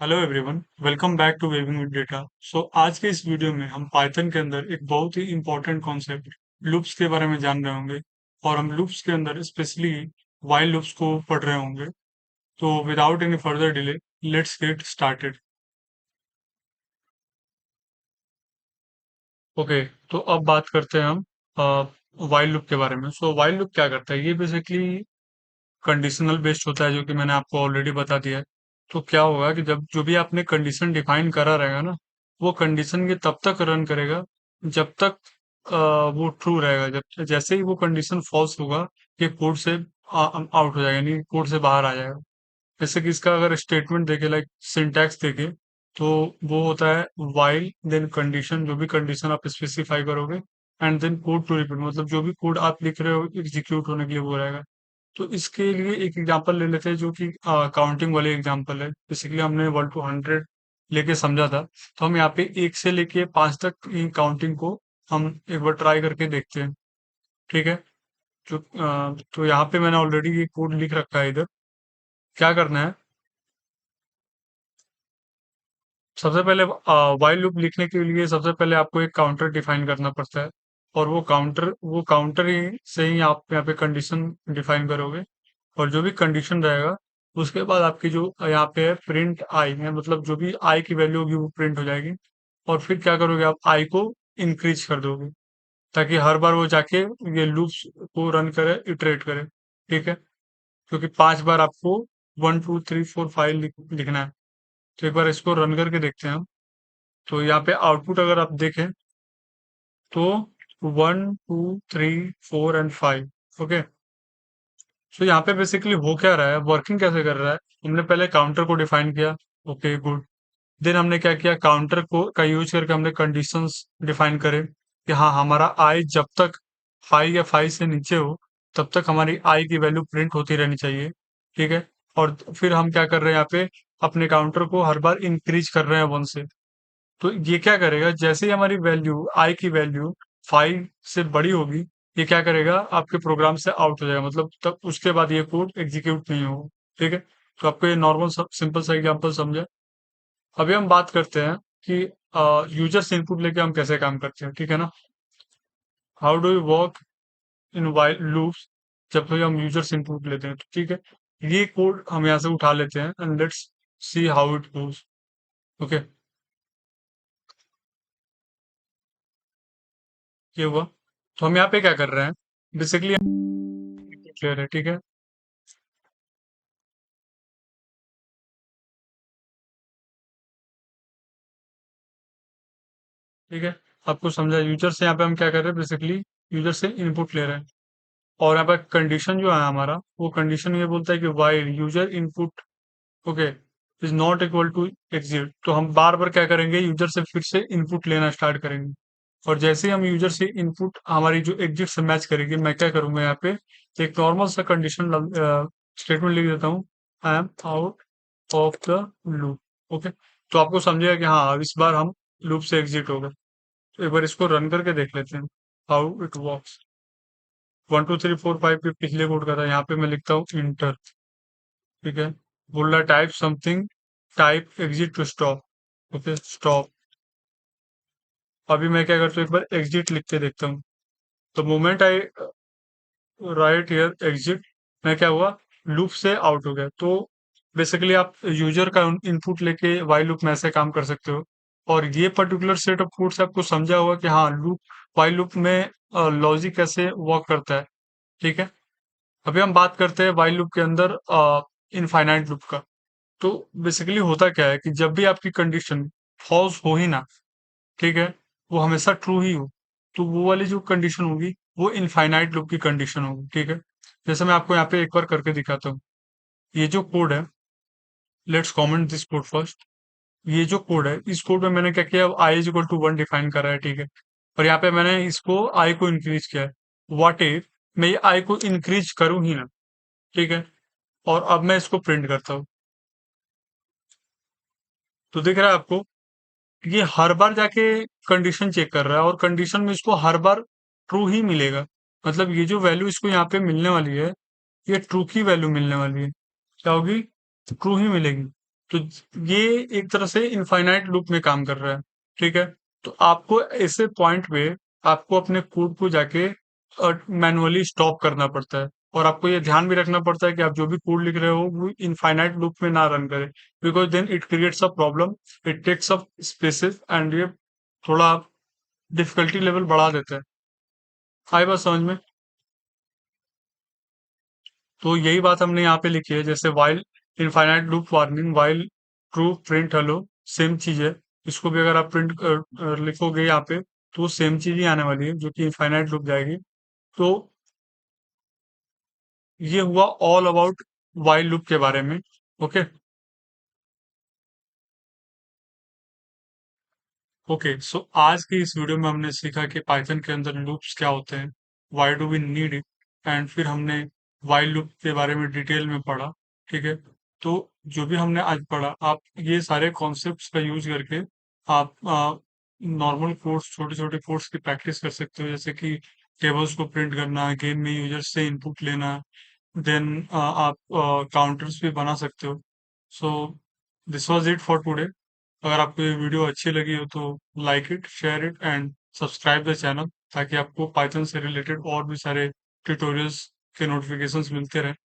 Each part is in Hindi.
Hello everyone, welcome back to waving with data. आज के इस वीडियो में हम पाइथन के अंदर एक बहुत ही इंपॉर्टेंट कॉन्सेप्ट लूप्स के बारे में जान रहे होंगे। और हम लूप्स के अंदर स्पेशली वाइल लूप्स को पढ़ रहे होंगे। तो without any further delay, let's get started. Okay, तो अब बात करते हैं हम वाइल लूप के बारे में। वाइल लूप क्या करता है? ये बेसिकली कंडीशनल बेस्ड होता है, जो कि मैंने आपको ऑलरेडी बता दिया है। तो क्या होगा कि जब जो भी आपने कंडीशन डिफाइन करा रहेगा ना, वो कंडीशन ये तब तक रन करेगा जब तक वो ट्रू रहेगा। जब जैसे ही वो कंडीशन फॉल्स होगा, ये कोड से आउट हो जाएगा, यानी कोड से बाहर आ जाएगा। जैसे कि इसका अगर स्टेटमेंट देखे, लाइक सिंटैक्स देखे, तो वो होता है वाइल देन कंडीशन, जो भी कंडीशन आप स्पेसिफाई करोगे, and then code to repeat, मतलब जो भी कोड आप लिख रहे हो एग्जीक्यूट होने के लिए वो रहेगा। तो इसके लिए एक एग्जांपल ले लेते हैं, जो कि काउंटिंग वाले एग्जांपल है। बेसिकली हमने 1 to 100 लेके समझा था। तो हम यहाँ पे 1 से लेके 5 तक की काउंटिंग को हम एक बार ट्राई करके देखते हैं। ठीक है। तो यहाँ पे मैंने ऑलरेडी ये कोड लिख रखा है इधर। क्या करना है? सबसे पहले वाइल लूप लिखने के लिए सबसे पहले आपको एक काउंटर डिफाइन करना पड़ता है। और वो काउंटर ही से ही आप यहाँ पे कंडीशन डिफाइन करोगे। और जो भी कंडीशन रहेगा, उसके बाद आपकी जो यहाँ पे है प्रिंट आई है, मतलब जो भी आई की वैल्यू होगी वो प्रिंट हो जाएगी। और फिर क्या करोगे, आप आई को इंक्रीज कर दोगे, ताकि हर बार वो जाके ये लूप्स को रन करे, इटरेट करे। ठीक है। क्योंकि 5 बार आपको 1 2 3 4 5 लिखना है। तो एक बार इसको रन करके देखते हैं हम। तो यहाँ पे आउटपुट अगर आप देखें, तो 1 2 3 4 एंड 5। ओके। तो यहाँ पे बेसिकली हो क्या रहा है, वर्किंग कैसे कर रहा है? हमने पहले काउंटर को डिफाइन किया। Okay, good. देन हमने क्या किया, काउंटर को का यूज करके हमने कंडीशंस डिफाइन करे कि हाँ, हमारा आई जब तक 5 या 5 से नीचे हो, तब तक हमारी आई की वैल्यू प्रिंट होती रहनी चाहिए। ठीक है। और फिर हम क्या कर रहे हैं यहाँ पे, अपने काउंटर को हर बार इंक्रीज कर रहे हैं 1 से। तो ये क्या करेगा, जैसे ही हमारी वैल्यू आई की वैल्यू 5 से बड़ी होगी, ये क्या करेगा, आपके प्रोग्राम से आउट हो जाएगा, मतलब तब उसके बाद ये कोड एग्जीक्यूट नहीं होगा। ठीक है। तो आपको ये नॉर्मल सिंपल सा एग्जांपल समझा। अभी हम बात करते हैं कि यूजर से इनपुट लेके हम कैसे काम करते हैं। ठीक है ना? How do you work in while loops, जब भी हम यूजर से इनपुट लेते हैं। तो ठीक है, ये कोड हम यहाँ से उठा लेते हैं and let's see how it goes. Okay, ये हुआ। तो हम यहाँ पे क्या कर रहे हैं, बेसिकली क्लियर है? ठीक है। ठीक है, आपको समझा। यूजर से यहाँ पे हम क्या कर रहे हैं, बेसिकली यूजर से इनपुट ले रहे हैं। और यहाँ पे कंडीशन जो है हमारा, वो कंडीशन ये बोलता है कि while user input, okay, is not equal to exit. तो हम बार बार क्या करेंगे, यूजर से फिर से इनपुट लेना स्टार्ट करेंगे। और जैसे ही हम यूजर से इनपुट हमारी जो एग्जिट से मैच करेगी, मैं क्या करूंगा, यहाँ पे एक नॉर्मल सा कंडीशन स्टेटमेंट लिख देता हूँ, I am out of the loop. Okay. तो आपको समझेगा कि हाँ, अब इस बार हम लूप से एग्जिट हो गए। तो एक बार इसको रन करके देख लेते हैं हाउ इट वर्क्स। 1 2 3 4 5 के पिछले कोड का था, यहाँ पे मैं लिखता हूँ इंटर। ठीक है। बोल रहा type something, type exit to stop. Okay, stop. अभी मैं क्या करता हूँ, एक बार एग्जिट लिख के देखता हूँ। तो moment I right here exit, मैं क्या हुआ, लूप से आउट हो गया। तो बेसिकलॉजी आप यूजर का इनपुट लेके वाइल लूप में ऐसे काम कर सकते हो। और ये पर्टिकुलर सेट ऑफ कोड से आपको समझा होगा कि हाँ, लूप, वाइल लूप में लॉजिक कैसे वर्क करता है। ठीक है। अभी हम बात करते हैं वाइल लूप के अंदर इनफाइनाइट लूप का। तो बेसिकली होता क्या है कि जब भी आपकी कंडीशन फॉल्स हो ही ना, ठीक है, वो हमेशा ट्रू ही हो, तो वो वाली जो कंडीशन होगी, वो इनफाइनाइट लूप की कंडीशन होगी। ठीक है। जैसे मैं आपको यहाँ पे एक बार करके दिखाता हूँ। ये जो कोड है, let's comment this code first. ये जो कोड है, इस कोड में मैंने क्या किया, I is equal to 1 define करा है। ठीक है। और यहाँ पे मैंने इसको आई को इंक्रीज किया है। व्हाट इफ मैं ये आई को इंक्रीज करूं ही ना, ठीक है, और अब मैं इसको प्रिंट करता हूँ, तो दिख रहा है आपको, ये हर बार जाके कंडीशन चेक कर रहा है, और कंडीशन में इसको हर बार ट्रू ही मिलेगा। मतलब ये जो वैल्यू इसको यहाँ पे मिलने वाली है, ये ट्रू की वैल्यू मिलने वाली है। क्या होगी? ट्रू ही मिलेगी। तो ये एक तरह से इनफाइनाइट लूप में काम कर रहा है, ठीक है। तो आपको ऐसे पॉइंट पे आपको अपने कोड को जाके मैनुअली स्टॉप करना पड़ता है, और आपको ये ध्यान भी रखना पड़ता है कि आप जो भी कोड लिख रहे हो वो इनफाइनाइट लूप में ना रन करे, because then it creates a problem, it takes up spaces and ये थोड़ा डिफिकल्टी लेवल बढ़ा देता है। आई बात समझ में? तो यही बात हमने यहाँ पे लिखी है, जैसे while infinite loop warning while true print hello, same चीज है। इसको भी अगर आप प्रिंट लिखोगे यहाँ पे तो सेम चीज ही आने वाली है, जो कि इनफाइनाइट लूप जाएगी। तो ये हुआ ऑल अबाउट वाइल लूप के बारे में। ओके। ओके, सो आज की इस वीडियो में हमने सीखा कि पाइथन के अंदर लूप्स क्या होते हैं, why do we need it, and फिर हमने व्हाइल लूप के बारे में डिटेल में पढ़ा। ठीक है। तो जो भी हमने आज पढ़ा, आप ये सारे कॉन्सेप्ट्स का यूज करके आप नॉर्मल कोड्स, छोटे छोटे कोड्स की प्रैक्टिस कर सकते हो, जैसे कि टेबल्स को प्रिंट करना, गेम में यूजर से इनपुट लेना, देन आप काउंटर्स भी बना सकते हो। So this was it for today. अगर आपको ये वीडियो अच्छी लगी हो तो like it, share it and subscribe the channel, ताकि आपको पाइथन से रिलेटेड और भी सारे ट्यूटोरियल्स के नोटिफिकेशंस मिलते रहें।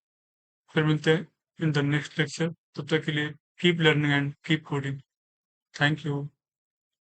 फिर मिलते हैं इन द नेक्स्ट लेक्चर। तब तक के लिए keep learning and keep coding. Thank you.